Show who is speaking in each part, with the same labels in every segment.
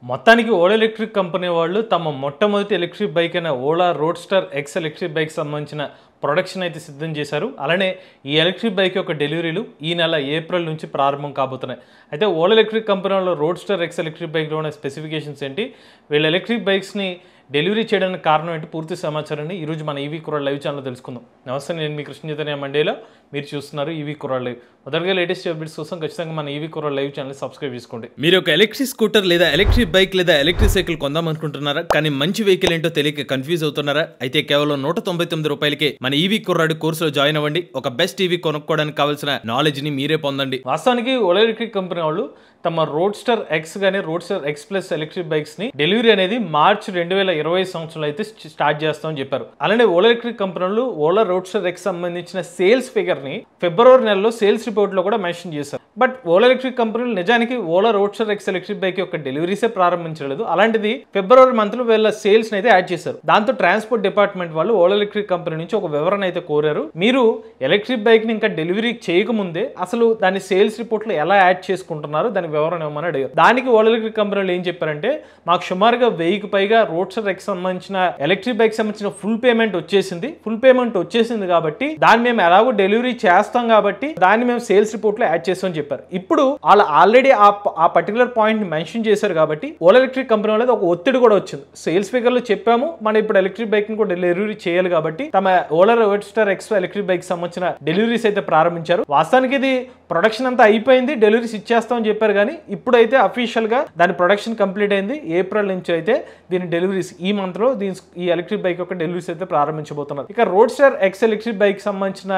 Speaker 1: మొత్తానికి Ola electric company వాళ్ళు తమ మొట్టమొదటి ఎలక్ట్రిక్ బైక్ అయిన Ola roadster X electric bike సంబంధించిన ప్రొడక్షన్ అయితే సిద్ధం చేశారు. అలానే ఈ ఎలక్ట్రిక్ బైక్ యొక్క డెలివరీలు ఈ నెల ఏప్రిల్ నుంచి ప్రారంభం కాబోతున్నాయి. అయితే ఓలా ఎలక్ట్రిక్ కంపెనీ వాళ్ళు రోడ్స్టర్ ఎక్స్ ఎలక్ట్రిక్ బైక్లో ఉన్న స్పెసిఫికేషన్స్ ఏంటి, వీళ్ళ ఎలక్ట్రిక్ బైక్స్ని డెలివరీ చేయడానికి కారణం ఏంటి, పూర్తి సమాచారాన్ని ఈరోజు మన ఈవీ కుర్రాడ్ లైవ్ ఛానల్లో తెలుసుకుందాం. నమస్తే, నేను మీ కృష్ణ చైతన్య మండేలో, మీరు చూస్తున్నారు ఈవీ కుర్రాడ్ లైవ్. మొదటిగా లేటెస్ట్ అప్డేట్స్ కోసం ఖచ్చితంగా మన ఈవీ కుర్రాడ్ లైవ్ ఛానల్ సబ్స్క్రైబ్ చేసుకోండి. మీరు ఒక ఎలక్ట్రిక్ స్కూటర్ లేదా ఎలక్ట్రిక్ బైక్ లేదా ఎలక్ట్రిక్ సైకిల్ కొందాం అనుకుంటున్నారా, కానీ మంచి వెహికల్ ఏంటో తెలియక కన్ఫ్యూజ్ అవుతున్నారా? అయితే కేవలం 199 రూపాయలకే మన ఈవీ కుర్రాడ్ కోర్సులో జాయిన్ అవ్వండి. ఒక బెస్ట్ ఈవీ కొనుక్కోవడానికి కావాల్సిన నాలెడ్జ్ ని మీరే పొందండి. వాస్తవానికి ఓలా ఎలక్ట్రిక్ కంపెనీ వాళ్ళు తమ రోడ్స్టర్ ఎక్స్ కానీ roadster X plus electric bikes ని డెలివరీ అనేది మార్చ్ 2020 సంవత్సరంలో అయితే స్టార్ట్ చేస్తామని చెప్పారు. అలానే ఓలా ఎలక్ట్రిక్ కంపెనీలు ఓలా రోడ్స్టర్ ఎక్స్ సంబంధించిన సేల్స్ ఫిగర్ ని ఫిబ్రవరి నెలలో సేల్స్ రిపోర్ట్ లో కూడా మెన్షన్ చేశారు. బట్ ఓలా ఎలక్ట్రిక్ కంపెనీలు నిజానికి Ola roadster X electric bike యొక్క డెలివరీసే ప్రారంభించలేదు. అలాంటిది ఫిబ్రవరి మంత్ లో వీళ్ళ సేల్స్ అయితే యాడ్ చేశారు. దాంతో ట్రాన్స్పోర్ట్ డిపార్ట్మెంట్ వాళ్ళు ఓలా ఎలక్ట్రిక్ కంపెనీ నుంచి ఒక వివరణ అయితే కోరారు. మీరు ఎలక్ట్రిక్ బైక్ ని ఇంకా డెలివరీ చేయకముందే అసలు దాని సేల్స్ రిపోర్ట్ లో ఎలా యాడ్ చేసుకుంటున్నారు, దాని వివరణ ఇవ్వమని అడిగారు. దానికి ఓలా ఎలక్ట్రిక్ కంపెనీలు ఏం చెప్పారంటే, మాకు సుమారుగా 1000కి పైగా రోడ్స్టర్ ఎక్స్ సంబంధించిన ఎలక్ట్రిక్ బైక్ సంబంధించిన ఫుల్ పేమెంట్ వచ్చేసింది కాబట్టి దాన్ని మేము ఎలాగో డెలివరీ చేస్తాం కాబట్టి దాన్ని మేము సేల్స్ రిపోర్ట్ లో యాడ్ చేస్తామని చెప్పారు. ఇప్పుడు వాళ్ళు ఆల్రెడీ ఆ పర్టికులర్ పాయింట్ ని మెన్షన్ చేశారు కాబట్టి ఓలా ఎలక్ట్రిక్ కంపెనీ వాళ్ళది ఒక ఒత్తిడి కూడా వచ్చింది. సేల్స్ ఫిగర్ లో చెప్పాము, మనం ఇప్పుడు ఎలక్ట్రిక్ బైక్ ని కూడా డెలివరీ చేయాలి కాబట్టి తమ Ola roadster X electric bike సంబంధించిన డెలివరీస్ అయితే ప్రారంభించారు. వాస్తవానికి ఇది ప్రొడక్షన్ అంతా అయిపోయింది, డెలివరీస్ ఇచ్చేస్తామని చెప్పారు. కానీ ఇప్పుడైతే అఫీషియల్ గా దాని ప్రొడక్షన్ కంప్లీట్ అయింది. ఏప్రిల్ నుంచి అయితే దీని డెలివరీస్ ఈ మంత్ లో ఈ ఎలక్ట్రిక్ బైక్ యొక్క డెలివరీస్ అయితే ప్రారంభించబోతున్నారు. ఇక రోడ్స్టర్ ఎక్స్ ఎలక్ట్రిక్ బైక్ సంబంధించిన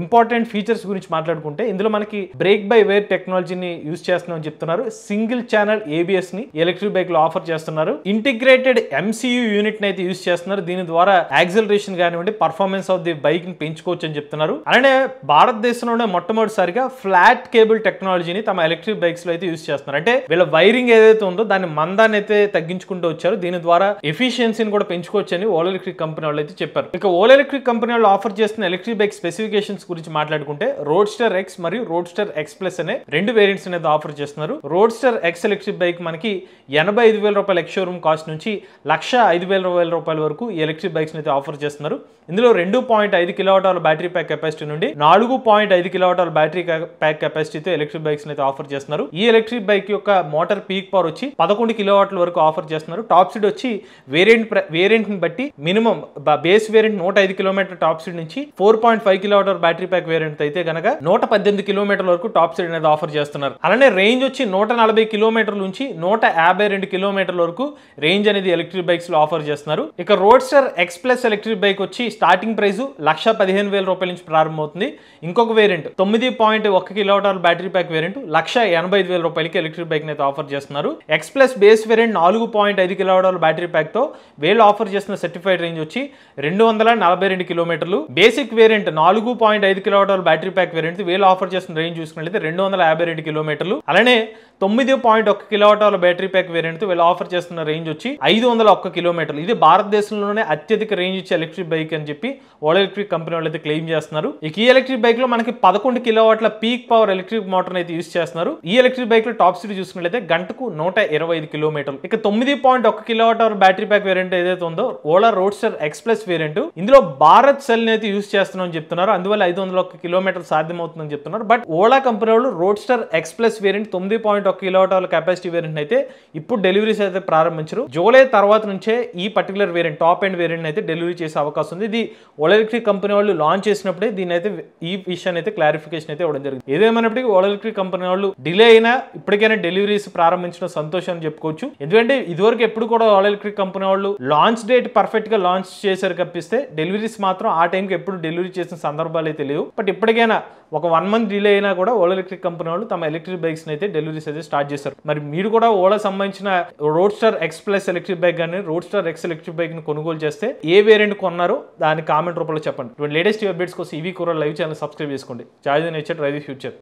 Speaker 1: ఇంపార్టెంట్ ఫీచర్స్ గురించి మాట్లాడుకుంటే, ఇందులో మనకి బ్రేక్ బై వైర్ టెక్నాలజీని యూజ్ చేస్తున్నామని చెప్తున్నారు. సింగిల్ ఛానల్ ఏబిఎస్ ని ఎలక్ట్రిక్ బైక్ లో ఆఫర్ చేస్తున్నారు. ఇంటిగ్రేటెడ్ ఎంసీయూ యూనిట్ ని అయితే యూజ్ చేస్తున్నారు. దీని ద్వారా యాక్సిలరేషన్ కానివ్వండి, పర్ఫార్మెన్స్ ఆఫ్ ది బైక్ ని పెంచుకోవచ్చు అని చెప్తున్నారు. అలానే భారతదేశంలోనే మొట్టమొదటిసారిగా ఫ్లాట్ కేబుల్ టెక్నాలజీని తమ ఎలక్ట్రిక్ బైక్స్ లో అయితే యూజ్ చేస్తున్నారు. అంటే వీళ్ళ వైరింగ్ ఏదైతే ఉందో దాని మందాన్ని అయితే తగ్గించుకుంటూ వచ్చారు. దీని ద్వారా ఎఫిషియన్సీని కూడా పెంచుకోవచ్చు అని ఓలా ఎలక్ట్రిక్ కంపెనీ వాళ్ళు అయితే చెప్పారు. ఇక ఓలా ఎలక్ట్రిక్ కంపెనీ వాళ్ళు ఆఫర్ చేస్తున్న ఎలక్ట్రిక్ బైక్ స్పెసిఫికేషన్స్ గురించి మాట్లాడుకుంటే, రోడ్స్టర్ ఎక్స్ మరియు రోడ్స్టర్ ఎక్స్ ప్లస్ అనే రెండు వేరియంట్స్ అనేది ఆఫర్ చేస్తున్నారు. రోడ్స్టర్ ఎక్స్ ఎలక్ట్రిక్ బైక్ మనకి 85,000 రూపాయల ఎక్స్ షోరూమ్ కాస్ట్ నుంచి 1,05,000 రూపాయల వరకు ఈ ఎలక్ట్రిక్ బైక్స్ అయితే ఆఫర్ చేస్తున్నారు. ఇందులో 2.5 కిలోవాట్ బ్యాటరీ ప్యాక్ కెపాసిటీ నుండి 4.5 కిలోవాట్ బ్యాటరీ ప్యాక్ కెపాసిటీతో ఎలక్ట్రిక్ బైక్స్ అయితే ఆఫర్ చేస్తున్నారు. ఈ ఎలక్ట్రిక్ బైక్ యొక్క మోటార్ పీక్ పవర్ వచ్చి 11 కిలోవాట్ల వరకు ఆఫర్ చేస్తున్నారు. టాప్ స్పీడ్ వచ్చి వేరియంట్ ని బట్టి minimum base variant 105 kilometre top speed నుంచి 4.5 కిలోవాట్ బ్యాటరీ ప్యాక్ వేరియంట్ అయితే కనుక 118 కిలోమీటర్ల వరకు టాప్ స్పీడ్ అనేది ఆఫర్ చేస్తున్నారు. అలానే రేంజ్ వచ్చి 140 కిలోమీటర్ల నుంచి 152 కిలోమీటర్ల వరకు రేంజ్ అనేది ఎలక్ట్రిక్ బైక్స్ లో ఆఫర్ చేస్తున్నారు. ఇక roadster X plus electric bike వచ్చి స్టార్టింగ్ ప్రైస్ 1,15,000 రూపాయల నుంచి ప్రారంభమవుతుంది. ఇంకొక variant 9.1 kilowatt battery pack variant 1,85,000 రూపాయలకి ఎలక్ట్రిక్ బైక్ అయితే ఆఫర్ చేస్తున్నారు. X plus base variant 4.5 kilowatt battery pack తో వీళ్ళు ఆఫర్ చేస్తున్న సర్టిఫైడ్ రేంజ్ వచ్చి 242 కిలోమీటర్లు. Basic variant 4.5 kilowatt battery pack variant వీళ్ళు ఆఫర్ చేస్తున్న రేంజ్ చూసుకున్నట్లయితే 252 కిలోమీటర్లు. అలానే 9.1 కిలోవాట్ బ్యాటరీ ప్యాక్ వేరియంట్ వీళ్ళు ఆఫర్ చేస్తున్న రేంజ్ వచ్చి 501 కిలోమీటర్లు. ఇది భారతదేశంలోనే అత్యధిక రేంజ్ ఇచ్చే ఎలక్ట్రిక్ బైక్ అని చెప్పి ఓలా ఎలక్ట్రిక్ కంపెనీ వాళ్ళు అయితే క్లెయిమ్ చేస్తున్నారు. ఈ ఎలక్ట్రిక్ బైక్ లో మనకి 11 కిలోవాట్ల పీక్ పవర్ ఎలక్ట్రిక్ మోటార్ అయితే యూజ్ చేస్తున్నారు. ఈ ఎలక్ట్రిక్ బైక్ లో టాప్ స్పీడ్ చూసుకున్నట్లయితే గంటకు 125 కిలోమీటర్లు. ఇక 9.1 కిలోవాట్ బ్యాటరీ ప్యాక్ వేరియంట్ ఏదైతే ఉందో Ola roadster X plus variant, ఇందులో భారత్ సెల్ అయితే యూజ్ చేస్తున్నామని చెప్తున్నారు. అందువల్ల 501 కిలోమీటర్ సాధ్యమవుతుందని చెప్తున్నారు. బట్ ఓలా కంపెనీ వాళ్ళు roadster X plus variant 9.1 kilowatt capacity variant అయితే ఇప్పుడు డెలివరీస్ అయితే ప్రారంభించారు. జూలై తర్వాత నుంచే ఈ particular variant top and variant అయితే డెలివరీ చేసే అవకాశం ఉంది. ఇది ఓలా ఎలక్ట్రిక్ కంపెనీ వాళ్ళు లాంచ్ చేసినప్పుడే దీని అయితే ఈ విషయాన్ని అయితే క్లారిఫికేషన్ అయితే ఇవ్వడం జరిగింది. ఏదేమైనప్పటికీ ఓలా ఎలక్ట్రిక్ కంపెనీ వాళ్ళు డిలే అయినా ఇప్పటికైనా డెలివరీస్ ప్రారంభించడం సంతోషం అని చెప్పుకోవచ్చు. ఎందుకంటే ఇదివరకు ఎప్పుడు కూడా ఓలా ఎలక్ట్రిక్ కంపెనీ వాళ్ళు లాంచ్ డేట్ పర్ఫెక్ట్ గా లాంచ్ చేశారు కప్పిస్తే డెలివరీస్ మాత్రం ఆ టైంకి ఎప్పుడు డెలివరీ చేసిన సందర్భాలు అయితే లేవు. బట్ ఇప్పటికైనా ఒక 1 మంత్ డిలే అయినా కూడా ఓలా ఎలక్ట్రిక్ కంపెనీ వాళ్ళు తమ ఎలక్ట్రిక్ బైక్స్ అయితే డెలివరీస్ అయితే స్టార్ట్ చేశారు. మరి మీరు కూడా ఓలా సంబంధించిన roadster X plus electric bike కానీ రోడ్స్టర్ ఎక్స్ ఎలక్ట్రిక్ బైక్ ని కొనుగోలు చేస్తే ఏ వేరియంట్ కొన్నారో దాని కామెంట్ రూపంలో చెప్పండి. లేటెస్ట్ అప్డేట్స్ కోసం ఈవీ కుర్రాడ్ లైవ్ ఛానల్ సబ్స్క్రైబ్ చేసుకోండి. Charge nature drive the future.